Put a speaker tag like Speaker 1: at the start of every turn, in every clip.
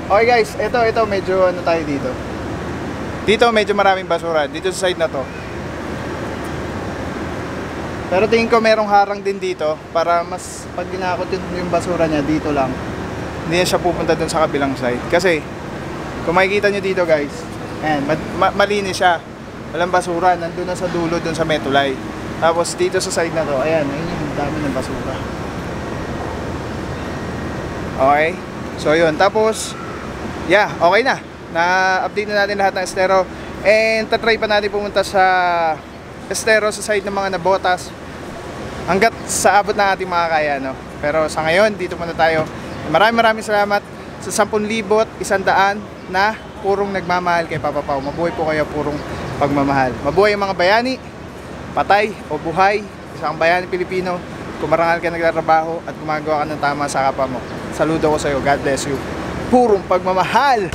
Speaker 1: Okay guys, ito medyo ano tayo dito. Dito medyo maraming basura, dito sa side na to. Pero tingin ko merong harang din dito para mas pag ginakot yung basura niya dito lang. Hindi na siya pupunta dun sa kabilang side. Kasi kung makikita nyo dito guys, ayan, malinis siya. Walang basura, nandun na sa dulo dun sa Metulay. Tapos dito sa side na to, ayan, ayun yung dami ng basura. Okay, so yun, tapos yeah, okay na. Na-update na natin lahat ng estero. And tatry pa natin pumunta sa estero sa side ng mga nabotas hanggat sa abot ng ating makakaya, no? Pero sa ngayon, dito muna tayo. Maraming salamat sa 10,100 na purong nagmamahal kay Papa Pao. Mabuhay po kayo, purong pagmamahal. Mabuhay ang mga bayani, patay o buhay, isang bayani Pilipino. Kung marangal ka nagtatrabaho at gumagawa ka ng tama sa kapwa mo. Saludo ko sa iyo. God bless you. Purong pagmamahal.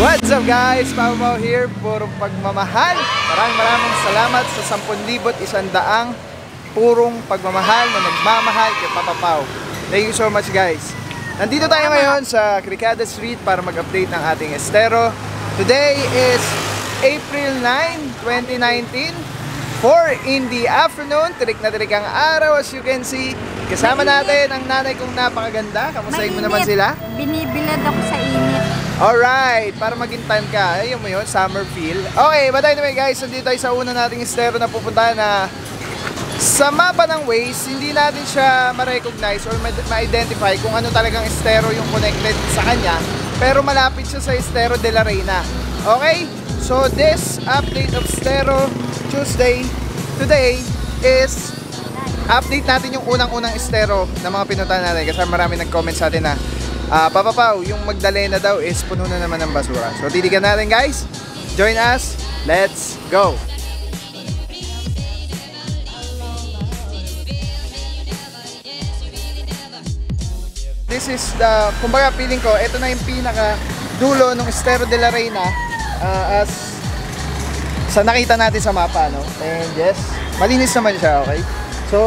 Speaker 1: What's up guys? Papa Pao here. Purong pagmamahal. Maraming salamat sa 10,100 purong pagmamahal na nagmamahal kay Papa Pao. Thank you so much guys. Nandito tayo ngayon sa Cricada Street para mag-update ng ating estero. Today is April 9, 2019, 4 in the afternoon. Tirik na tirik ang araw as you can see. Kasama natin ang nanay kong napakaganda. Kamustahin mo naman sila?
Speaker 2: Binibilad ako sa init.
Speaker 1: Alright, para maging tan ka. Ayun mo yun, summer feel. Okay, but anyway guys, nandito tayo sa una nating estero na pupuntahan na sa mapa ng Waze, hindi natin siya ma-recognize or ma-identify kung ano talagang estero yung connected sa kanya. Pero malapit siya sa Estero de la Reina. Okay? So this update of Estero Tuesday today is update natin yung unang-unang estero na mga pinuntahan natin. Kasi marami nag-comment sa atin na Papa Pao, yung Magdalena daw is puno na naman ng basura. So titigan natin guys. Join us. Let's go! This is the, kumbaga feeling ko, ito na yung pinaka dulo ng Estero de la Reina as sa nakita natin sa mapa, no? And yes, malinis naman siya, okay? So,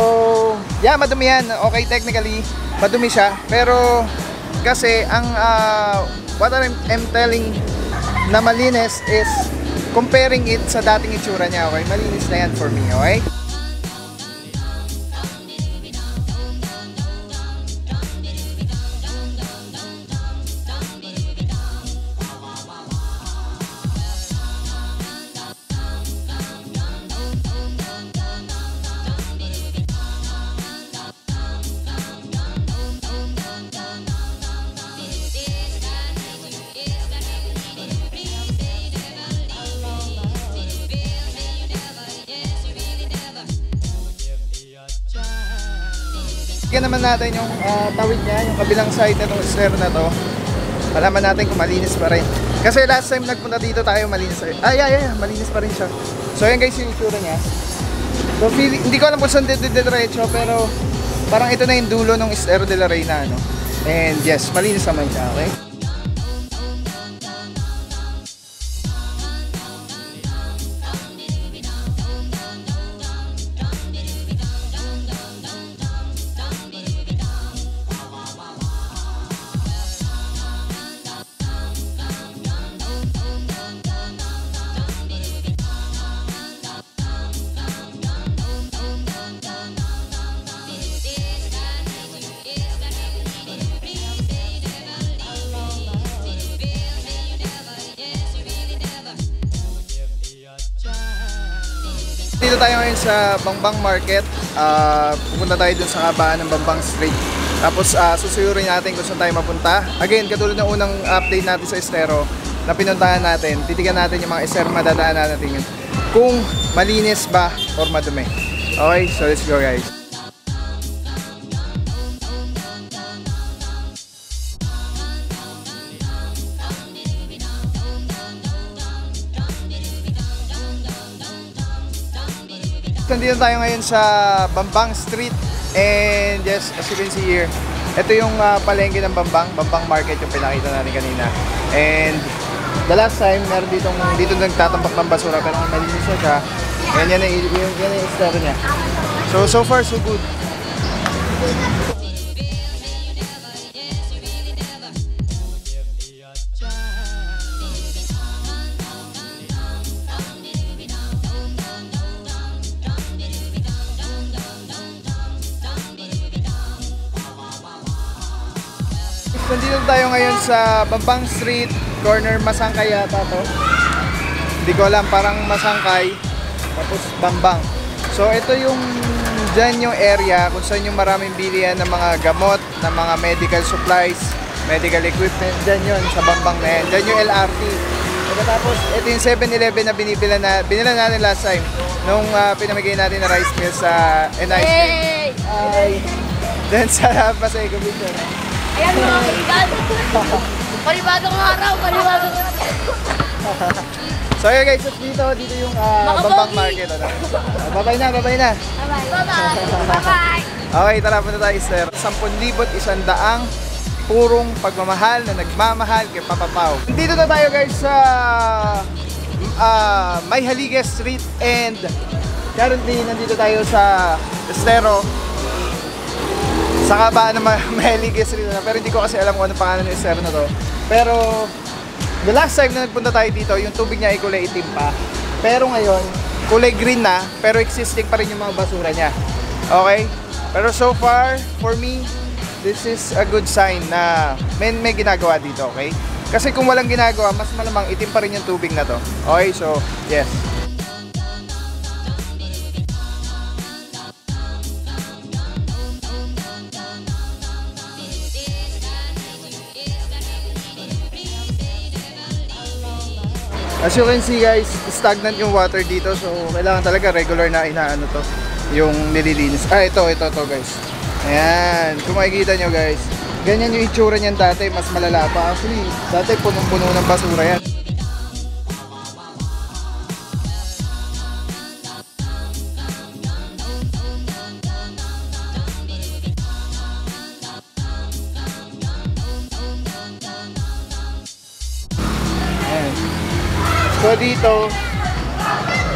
Speaker 1: yeah, madumi yan. Okay, technically, madumi siya. Pero, kasi, ang what I'm telling na malinis is comparing it sa dating itsura niya, okay? Malinis na yan for me, okay? Tignan naman natin yung tawid niya, yung kabilang side na itong estero na to. Malaman natin kung malinis pa rin. Kasi last time nagpunta dito tayo, malinis pa rin. Malinis pa rin siya. So yan guys yung itsura niya. So hindi ko alam kung saan diretso, pero parang ito na yung dulo ng Estero de la Reina, no? And yes, malinis naman siya, okay? Dito tayo ngayon sa Bangbang Market. Pupunta tayo dun sa kabaan ng Bambang Street. Tapos susuyurin natin kung saan tayo mapunta. Again, katulad ng unang update natin sa estero na pinuntahan natin, titigan natin yung mga estero madadaanan natin kung malinis ba or madumi. Okay, so let's go guys. Nandito tayo ngayon sa Bambang Street and yes, as you can see here, ito yung palengke ng Bambang Market yung pinakita natin kanina. And the last time, meron dito nagtatambak ng basura pero malinis na siya. Yan yung estero niya. So far so good. Nandito tayo ngayon sa Bambang Street, corner Masangkay yata to. Hindi ko alam, parang Masangkay, tapos Bambang. So ito yung, dyan yung area kung saan yung maraming bilihan ng mga gamot, ng mga medical supplies, medical equipment. Dyan yun, sa Bambang na yan. Dyan yung LRT. Tapos ito yung 7-Eleven na binila natin last time nung pinamigay natin na rice meal sa NIC. Ay! Then sa Pasay Commission.
Speaker 3: Ayan mga kaibigan. Panibagong araw, panibagong araw.
Speaker 1: So yun guys, dito yung Bambang Market. Ano? Babay na.
Speaker 3: Bye-bye. Bye-bye.
Speaker 1: Okay, tara punta tayo, sir. 10,100 purong pagmamahal na nagmamahal kay Papa Pao. Dito na tayo guys sa Mayhalige Street and currently nandito tayo sa Estero. Sa kabaan ng Mayhalige Street na, pero hindi ko kasi alam kung ano pangalan ng Estero na to. Pero the last time na nagpunta tayo dito, yung tubig niya ay kulay itim pa. Pero ngayon, kulay green na, pero existing pa rin yung mga basura niya. Okay? Pero so far, for me, this is a good sign na may ginagawa dito, okay? Kasi kung walang ginagawa, mas malamang itim pa rin yung tubig na to. Okay, so, yes. As you can see guys, stagnant yung water dito, so kailangan talaga regular na inaano to, yung nililinis. Ito guys. Ayan, kung makikita nyo guys, ganyan yung itsura niyan dati, mas malala pa. Actually, dati punong-puno ng basura yan. So dito,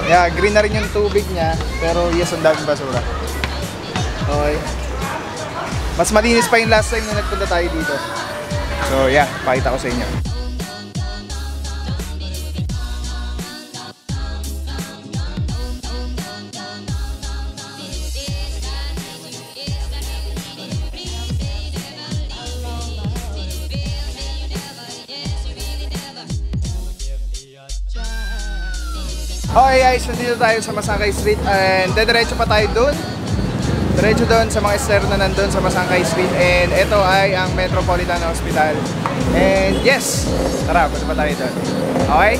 Speaker 1: yeah, green na rin yung tubig niya, pero yes, ang daming basura. Okay. Mas malinis pa yung last time na nagpunta tayo dito. So yeah, pakita ko sa inyo. Okay guys, nandito tayo sa Masangkay Street and dediretso pa tayo doon. Diretso doon sa mga estero na nandun sa Masangkay Street and ito ay ang Metropolitan Hospital. And yes, tara, punta pa tayo doon. Okay?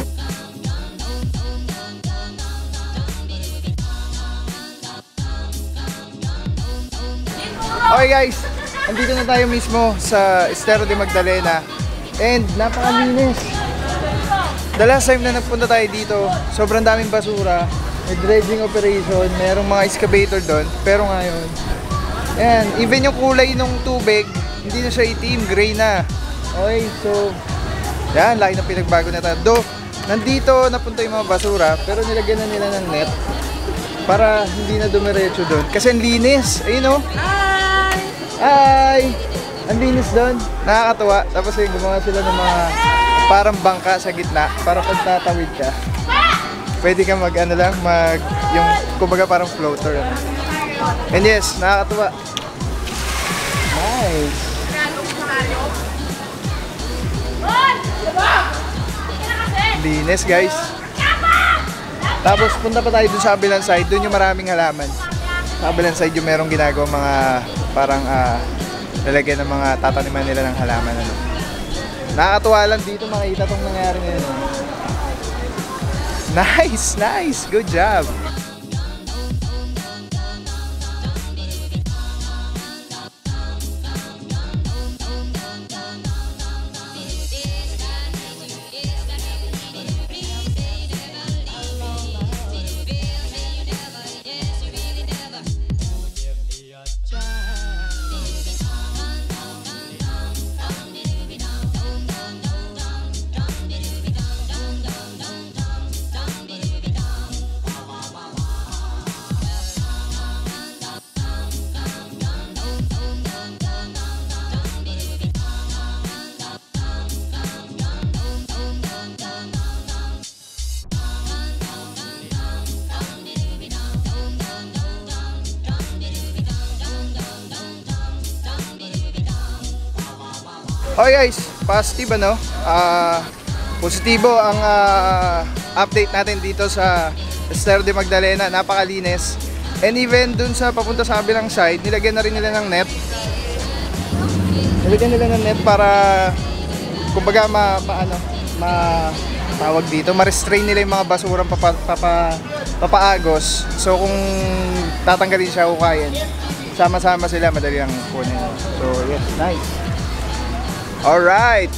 Speaker 1: Okay guys, nandito na tayo mismo sa Estero de Magdalena and napakalinis. The last time na nagpunta tayo dito, sobrang daming basura, may dredging operation, merong mga excavator doon, pero ngayon, ayan, even yung kulay ng tubig, hindi na siya itim, gray na. Okay, so, yan, laki na pinagbago na tayo. Do, nandito napunta yung mga basura, pero nilagyan na nila ng net para hindi na dumiretso doon. Kasi ang linis, ayun o.
Speaker 3: Hi!
Speaker 1: Hi! Ang linis doon, nakakatuwa. Tapos yung gumawa sila ng mga parang bangka sa gitna para pag tatawid ka pwede ka mag ano lang yung kumbaga parang floater ano. And yes, nakakatuwa. Nice. Linis guys. Tapos punta pa tayo dun sa kabilang side, dun yung maraming halaman. Sa kabilang side yung merong ginagawa mga parang lalagyan ng mga tataniman nila ng halaman ano. Nakakatuwa lang dito makita tong nangyari ngayon. Nice, nice. Good job. Okay guys, positive ano? Positibo ang update natin dito sa Estero de Magdalena. Napakalinis. And even dun sa papunta sa kabilang side, nilagyan na rin nila ng net. Nilagyan nila ng net para kumbaga tawag dito, ma-restrain nila yung mga basurang papaagos. So kung tatanggalin siya hukayin, sama-sama sila, madali ang kunin. So yes, nice. Alright.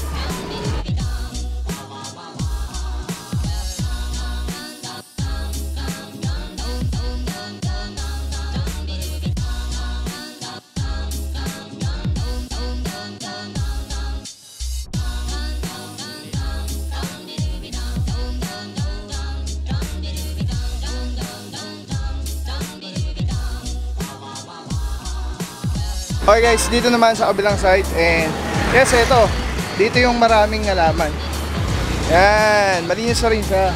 Speaker 1: Okay guys, dito naman sa kabilang side, and yes, ito, dito yung maraming halaman. Yan, malinis na rin siya.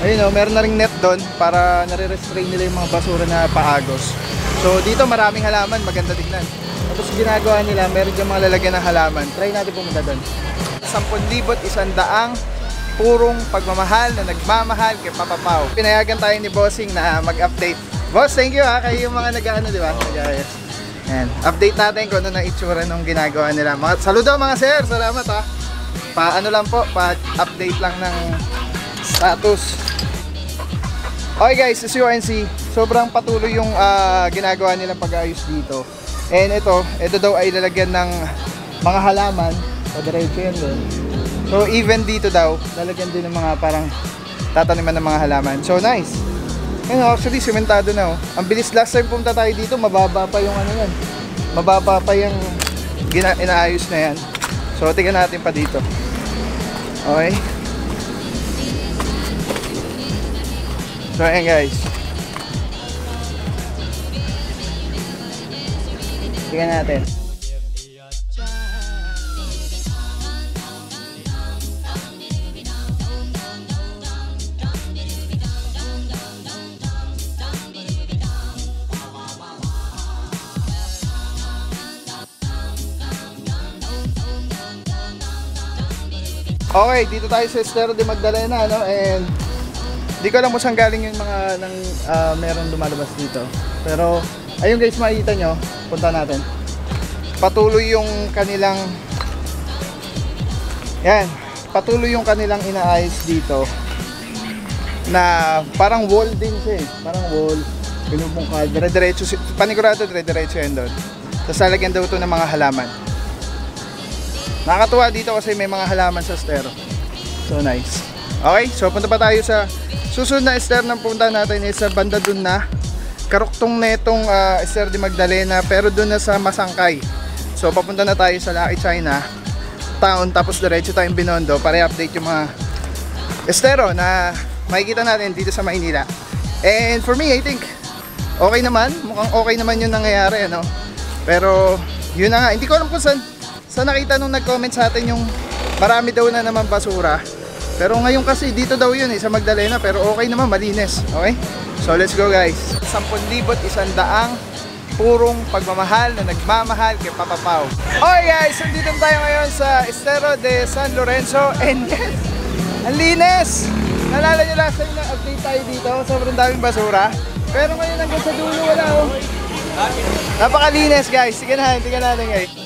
Speaker 1: Ayun o, meron na rin net doon para nare-restrain nila yung mga basura na paagos. So dito maraming halaman, maganda tignan. Tapos ginagawa nila, meron dyan mga lalagyan ng halaman. Try natin pumunta doon. 10,100 purong pagmamahal na nagmamahal kay Papa Pao. Pinayagan tayo ni Bossing na mag-update. Boss, thank you ha, kayo yung mga nag-ano, di ba? Nag-ayos. Yan. Update natin kung ano na itsura nung ginagawa nila. Saludo mga sir, salamat ha. Ano lang po, update lang ng status. Okay guys, as you can see, sobrang patuloy yung ginagawa nilang pag-ayos dito. And ito daw ay lalagyan ng mga halaman. O diretso yan doon. So even dito daw, lalagyan din ng mga parang tataniman ng mga halaman. So nice. Actually, sementado na oh. Ang bilis, last time pumunta tayo dito, mababa pa yung ano yan. Mababa pa yung inaayos na yan. So, tingnan natin pa dito. Okay. So, ayan guys. Tingnan natin. Okay, dito tayo sa Estero de Magdalena, no? And di ko alam kung saan galing yung mga meron lumalabas dito. Pero ayun guys, makikita nyo, punta natin. Patuloy yung kanilang patuloy yung kanilang inaayos dito. Na parang wall din siya eh. Parang wall. Binubungkal, dire-diretso, panigurado dire-diretso yan doon. Tapos lalagyan daw ito ng mga halaman. Nakakatuwa dito kasi may mga halaman sa estero. So nice. Okay, so punta pa tayo sa susunod na estero na punta natin is sa banda dun na karuktong netong Estero de Magdalena, pero dun na sa Masangkay. So papunta na tayo sa Lucky China Town, tapos diretso tayong Binondo para i-update yung mga estero na makikita natin dito sa Maynila. And for me, I think okay naman, mukhang okay naman yung nangyayari, ano? Pero yun na nga, hindi ko alam kung saan nakita nung nag-comment sa atin yung marami daw na naman basura. Pero ngayon kasi dito daw yun sa Magdalena, pero okay naman, malinis. Okay? So let's go guys. 10,100 purong pagmamahal na nagmamahal kay Papa Pao. Okay guys, nandito tayo ngayon sa Estero de San Lorenzo. And yes, ang linis! Nalala nyo last time na update tayo dito, sobrang daming basura. Pero ngayon hanggang sa dulo wala oh. Napakalinis guys, tingnan natin guys.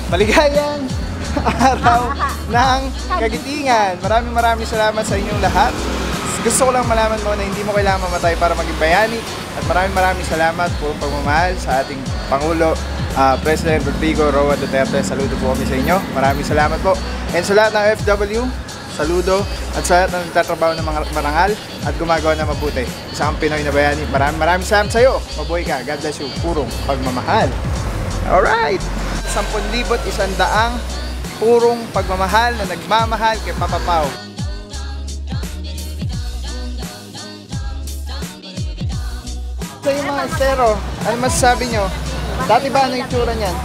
Speaker 1: Maligayang araw ng Kagitingan. Maraming salamat sa inyong lahat. Gusto ko lang malaman mo na hindi mo kailangan mamatay para maging bayani. At maraming salamat po pagmamahal sa ating Pangulo, President Rodrigo Roa Duterte. Saludo po kami sa inyo. Maraming salamat po. And sa lahat ng FW, saludo. At sa lahat ng nagtatrabaho ng mga marangal at gumagawa na mabuti. Isang Pinoy na bayani. Maraming salamat sa iyo. Mabuhay ka. God bless you. Purong pagmamahal. Alright! 10,100 purong pagmamahal na nagmamahal kay Papa Pao. So yung mga estero, ano masasabi nyo? Dati ba ano yung tsura niyan?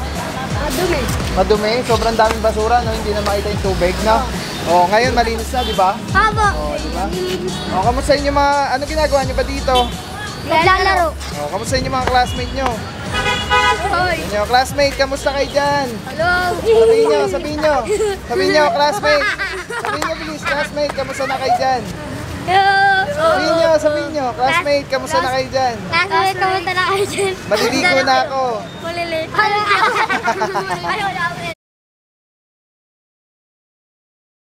Speaker 3: Madumi.
Speaker 1: Madumi, sobrang daming basura, no? Hindi na makita yung tubig, no? Oh, ngayon malinis na, di ba?
Speaker 3: Pabo.
Speaker 1: Oh, di ba? Oh, kamusta inyo mga, ano ginagawa nyo ba dito?
Speaker 3: Naglalaro.
Speaker 1: Oh, kamusta inyo mga classmate nyo?
Speaker 3: Hoy.
Speaker 1: Inyo, classmate, kamusta kayo dyan?
Speaker 3: Hello.
Speaker 1: Sabihin nyo, sabihin nyo. Sabihin nyo, classmate. Sabihin nyo, please, classmate, kamusta na kayo dyan? Sabihin nyo, classmate, kamusta na kayo dyan?
Speaker 3: Classmate, kamusta na kayo dyan?
Speaker 1: Maliligo na ako.
Speaker 3: Maliligo. Ayaw namin.